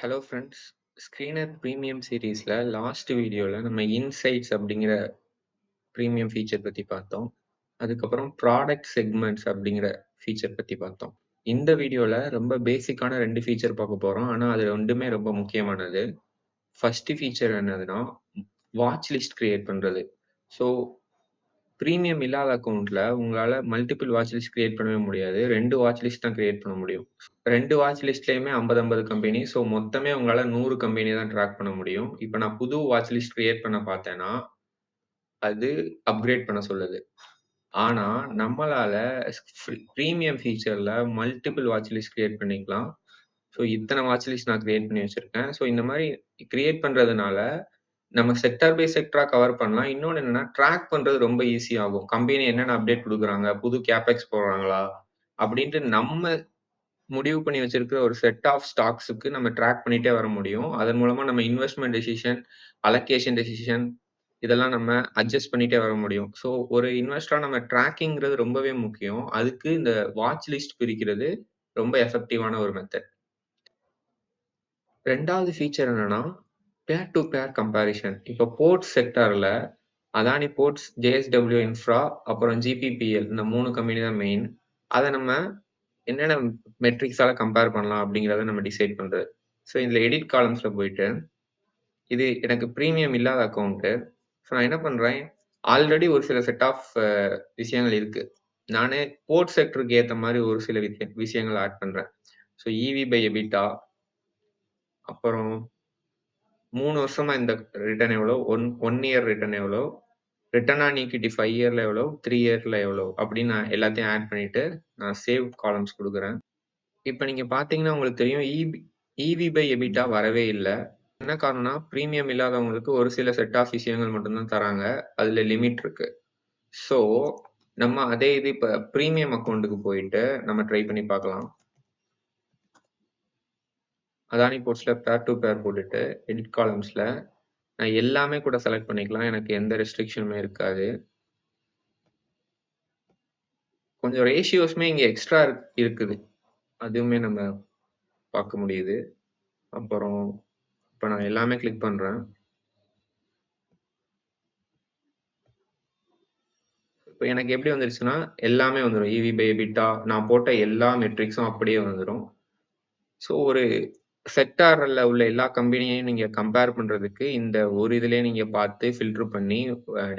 Hello friends. Screener premium சீரிஸ்ல last வீடியோல நம்ம இன்சைட்ஸ் அப்படிங்கிற பிரீமியம் ஃபீச்சர் பத்தி பார்த்தோம். அதுக்கப்புறம் ப்ராடக்ட் செக்மெண்ட்ஸ் அப்படிங்கிற ஃபீச்சர் பத்தி பார்த்தோம். இந்த வீடியோல ரொம்ப பேசிக்கான 2 ஃபீச்சர் பார்க்க போறோம். ஆனா அது 2மே ரொம்ப முக்கியமானது. ஃபர்ஸ்ட் ஃபீச்சர் என்னதுன்னா, வாட்ச் லிஸ்ட் கிரியேட் பண்றது. ஸோ பிரீமியம் இல்லாத அக்கவுண்ட்ல உங்களால மல்டிபிள் வாட்ச் லிஸ்ட் கிரியேட் பண்ணவே முடியாது. 2 வாட்ச் லிஸ்ட் தான் கிரியேட் பண்ண முடியும். 2 வாட்ச் லிஸ்ட்லயுமே 50 கம்பெனி. ஸோ மொத்தமே உங்களால 100 கம்பெனி தான் ட்ராக் பண்ண முடியும். இப்ப நான் புது வாட்ச் லிஸ்ட் கிரியேட் பண்ண பார்த்தேன்னா, அது அப்கிரேட் பண்ண சொல்லுது. ஆனா நம்மளால பிரீமியம் ஃபீச்சர்ல மல்டிபிள் வாட்ச் லிஸ்ட் கிரியேட் பண்ணிக்கலாம். ஸோ இத்தனை வாட்ச் லிஸ்ட் நான் கிரியேட் பண்ணி வச்சிருக்கேன். ஸோ இந்த மாதிரி கிரியேட் பண்றதுனால நம்ம செக்டார் பை செக்டரா கவர் பண்ணலாம். இன்னொன்னு என்னன்னா, ட்ராக் பண்றது ரொம்ப ஈஸி ஆகும். கம்பெனி என்னென்ன அப்டேட் குடுக்குறாங்க, புது கேபெக்ஸ் போடுறாங்களா அப்படின்ட்டு நம்ம முடிவு பண்ணி வச்சிருக்கிற ஒரு செட் ஆஃப் ஸ்டாக்ஸ்க்கு நம்ம ட்ராக் பண்ணிட்டே வர முடியும். அதன் மூலமா நம்ம இன்வெஸ்ட்மென்ட் டெசிஷன், அலோகேஷன் டெசிஷன் இதெல்லாம் நம்ம அட்ஜஸ்ட் பண்ணிட்டே வர முடியும். ஸோ ஒரு இன்வெஸ்டரா நம்ம ட்ராக்கிங்கிறது ரொம்பவே முக்கியம். அதுக்கு இந்த வாட்ச் லிஸ்ட் பிரிக்கிறது ரொம்ப எஃபெக்டிவான ஒரு மெத்தட். 2வது ஃபீச்சர் என்னன்னா, பேர் டு பேர் கம்பேரிசன். இப்போ போர்ட்ஸ் செக்டார்ல அதானி போர்ட்ஸ், ஜேஎஸ்டபிள்யூ இன்ஃப்ரா, அப்புறம் ஜிபிபிஎல் இந்த 3 கம்பெனி தான் மெயின். அதை நம்ம என்னென்ன மெட்ரிக்ஸால கம்பேர் பண்ணலாம் அப்படிங்கிறத நம்ம டிசைட் பண்றது. ஸோ இதுல எடிட் காலம்ஸ்ல போயிட்டு, இது எனக்கு பிரீமியம் இல்லாத அக்கௌண்ட். ஸோ நான் என்ன பண்றேன், ஆல்ரெடி ஒரு சில செட் ஆஃப் விஷயங்கள் இருக்கு. நானே போர்ட் செக்டருக்கு ஏற்ற மாதிரி ஒரு சில விஷயங்கள் ஆட் பண்றேன். ஸோ இவி பை எபிட்டா, அப்புறம் 3 வருஷமா இந்த ரிட்டர்ன் எவ்வளோ, ஒன் இயர் ரிட்டர்ன் எவ்வளோ, ரிட்டர்ன் ஆன் ஈக்விட்டி 5 இயர்ல எவ்வளோ, 3 இயர்ல எவ்வளோ அப்படின்னு நான் எல்லாத்தையும் ஆட் பண்ணிட்டு நான் சேவ் காலம்ஸ் கொடுக்குறேன். இப்போ நீங்க பாத்தீங்கன்னா உங்களுக்கு தெரியும், இவி பை எபிட்டா வரவே இல்லை. என்ன காரணம்னா, பிரீமியம் இல்லாதவங்களுக்கு ஒரு சில செட் ஆஃப் விஷயங்கள் மட்டும்தான் தராங்க. அதுல லிமிட் இருக்கு. ஸோ நம்ம அதே இது இப்ப பிரீமியம் அக்கௌண்ட்டுக்கு போயிட்டு நம்ம ட்ரை பண்ணி பார்க்கலாம். அதானி போர்ட்ஸ்ல பேர் டு பேர் போட்டுட்டு எடிட் காலம்ஸ்ல நான் எல்லாமே கூட செலக்ட் பண்ணிக்கலாம். எனக்கு எந்த ரெஸ்ட்ரிக்ஷனுமே இருக்காது. கொஞ்சம் ரேஷியோஸ்மே இங்க எக்ஸ்ட்ரா இருக்குது. அதுவுமே நம்ம பார்க்க முடியுது. அப்புறம் இப்ப நான் எல்லாமே கிளிக் பண்றேன். இப்போ எனக்கு எப்படி வந்துருச்சுன்னா, எல்லாமே வந்துரும். இவி பை எபிட்டா நான் போட்ட எல்லா மெட்ரிக்ஸும் அப்படியே வந்துரும். ஸோ ஒரு செக்டார்ல உள்ள எல்லா கம்பெனியையும் நீங்க கம்பேர் பண்றதுக்கு இந்த ஒரு இதுலயே நீங்க பார்த்து ஃபில்டர் பண்ணி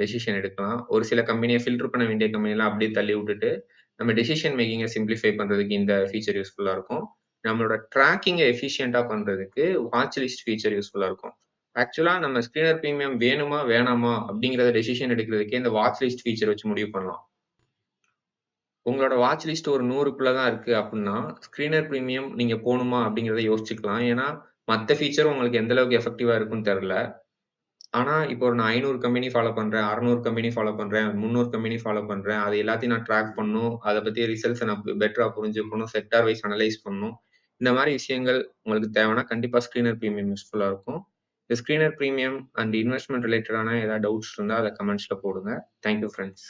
டெசிஷன் எடுக்கலாம். ஒரு சில கம்பெனியை ஃபில்டர் பண்ண வேண்டிய கம்பெனிலாம் அப்படியே தள்ளி விட்டுட்டு நம்ம டெசிஷன் மேக்கிங்கை சிம்பிளிஃபை பண்றதுக்கு இந்த ஃபீச்சர் யூஸ்ஃபுல்லா இருக்கும். நம்மளோட ட்ராக்கிங்கை எஃபிஷியண்டா பண்றதுக்கு வாட்ச் லிஸ்ட் ஃபீச்சர் யூஸ்ஃபுல்லா இருக்கும். ஆக்சுவலா நம்ம ஸ்கிரீனர் பிரீமியம் வேணுமா வேணாமா அப்படிங்கிறத டெசிஷன் எடுக்கிறதுக்கே இந்த வாட்ச் லிஸ்ட் ஃபீச்சர் வச்சு முடிவு பண்ணலாம். உங்களோட வாட்ச் லிஸ்ட் ஒரு 100க்குள்ள தான் இருக்கு அப்படின்னா, ஸ்கிரீனர் பிரீமியம் நீங்க போணுமா அப்படிங்கிறத யோசிச்சுக்கலாம். ஏன்னா மத்த ஃபீச்சரும் உங்களுக்கு எந்த அளவுக்கு எஃபெக்டிவா இருக்குன்னு தெரியல. ஆனா இப்போ நான் 500 கம்பெனி ஃபாலோ பண்றேன், 600 கம்பெனி ஃபாலோ பண்றேன், 300 கம்பெனி ஃபாலோ பண்றேன். அது எல்லாத்தையும் நான் ட்ராக் பண்ணணும். அதை பத்தி ரிசல்ட்ஸை நான் பெட்டரா புரிஞ்சுக்கணும். செக்டார் வைஸ் அனலைஸ் பண்ணணும். இந்த மாதிரி விஷயங்கள் உங்களுக்கு தேவைன்னா கண்டிப்பா ஸ்கிரீனர் பிரீமியம் யூஸ்ஃபுல்லா இருக்கும். இந்த ஸ்கிரீனர் பிரீமியம் அண்ட் இன்வெஸ்ட்மெண்ட் ரிலேட்டடான ஏதாவது டவுட்ஸ் இருந்தா அதை கமெண்ட்ஸ்ல போடுங்க. Thank you friends.